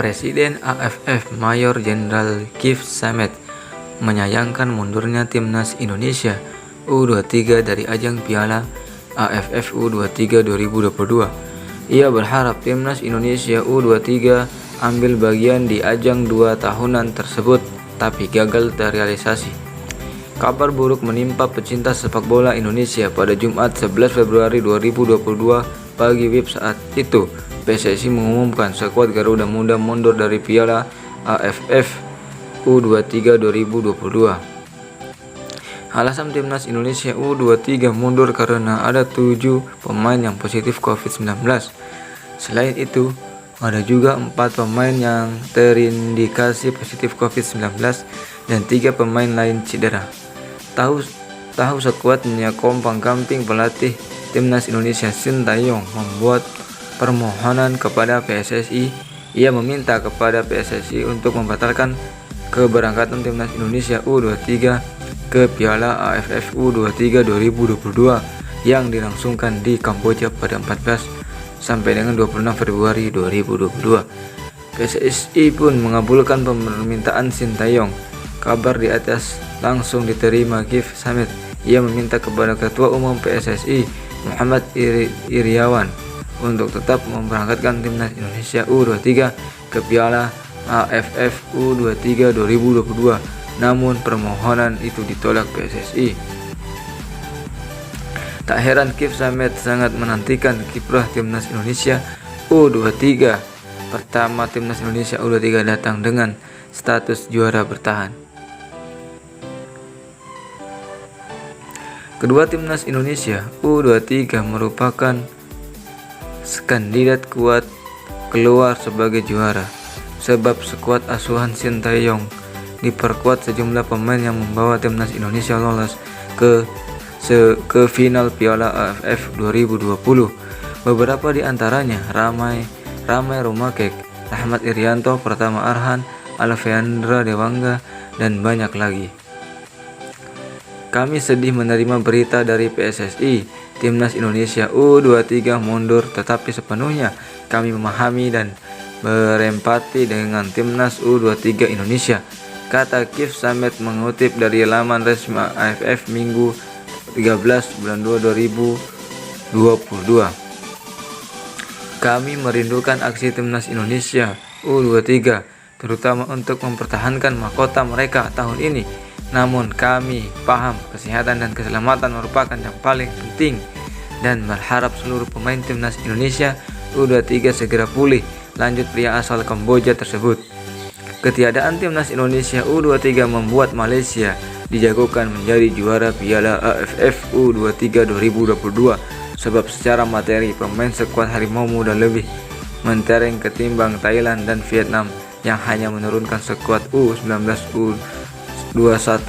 Presiden AFF Mayor Jenderal Kif Samet menyayangkan mundurnya timnas Indonesia U23 dari ajang Piala AFF U23 2022. Ia berharap timnas Indonesia U23 ambil bagian di ajang 2 tahunan tersebut, tapi gagal terrealisasi. Kabar buruk menimpa pecinta sepak bola Indonesia pada Jumat 11 Februari 2022 pagi WIB. Saat itu PSSI mengumumkan skuad Garuda Muda mundur dari Piala AFF U23 2022. Alasan timnas Indonesia U23 mundur karena ada 7 pemain yang positif COVID-19. Selain itu, ada juga 4 pemain yang terindikasi positif COVID-19 dan 3 pemain lain cedera. Tahu skuadnya Kompang Gamping, pelatih timnas Indonesia Sintayong membuat permohonan kepada PSSI. Ia meminta kepada PSSI untuk membatalkan keberangkatan timnas Indonesia U23 ke Piala AFF U23 2022 yang dilangsungkan di Kamboja pada 14 sampai dengan 26 Februari 2022. PSSI pun mengabulkan permintaan Sintayong. Kabar di atas langsung diterima Kif Samet. Ia meminta kepada Ketua Umum PSSI Muhammad Iriawan untuk tetap memberangkatkan timnas Indonesia U23 ke Piala AFF U23 2022. Namun permohonan itu ditolak PSSI. Tak heran Kif Samet sangat menantikan kiprah timnas Indonesia U23. Pertama timnas Indonesia U23 datang dengan status juara bertahan. Kedua timnas Indonesia U23 merupakan kandidat kuat keluar sebagai juara, sebab skuad asuhan Sintayong diperkuat sejumlah pemain yang membawa timnas Indonesia lolos ke final Piala AFF 2020. Beberapa di antaranya Ramai Rumakek, Rahmat Irianto, Pratama Arhan, Alvendra Dewangga, dan banyak lagi. Kami sedih menerima berita dari PSSI timnas Indonesia U23 mundur, tetapi sepenuhnya kami memahami dan berempati dengan timnas U23 Indonesia, kata Kif Samet mengutip dari laman resmi AFF Minggu 13 bulan 2 2022. Kami merindukan aksi timnas Indonesia U23, terutama untuk mempertahankan mahkota mereka tahun ini. Namun kami paham kesehatan dan keselamatan merupakan yang paling penting dan berharap seluruh pemain timnas Indonesia U23 segera pulih, lanjut pria asal Kamboja tersebut. Ketiadaan timnas Indonesia U23 membuat Malaysia dijagokan menjadi juara Piala AFF U23 2022, sebab secara materi pemain skuad Harimau Muda lebih mentereng ketimbang Thailand dan Vietnam yang hanya menurunkan skuad U19 U21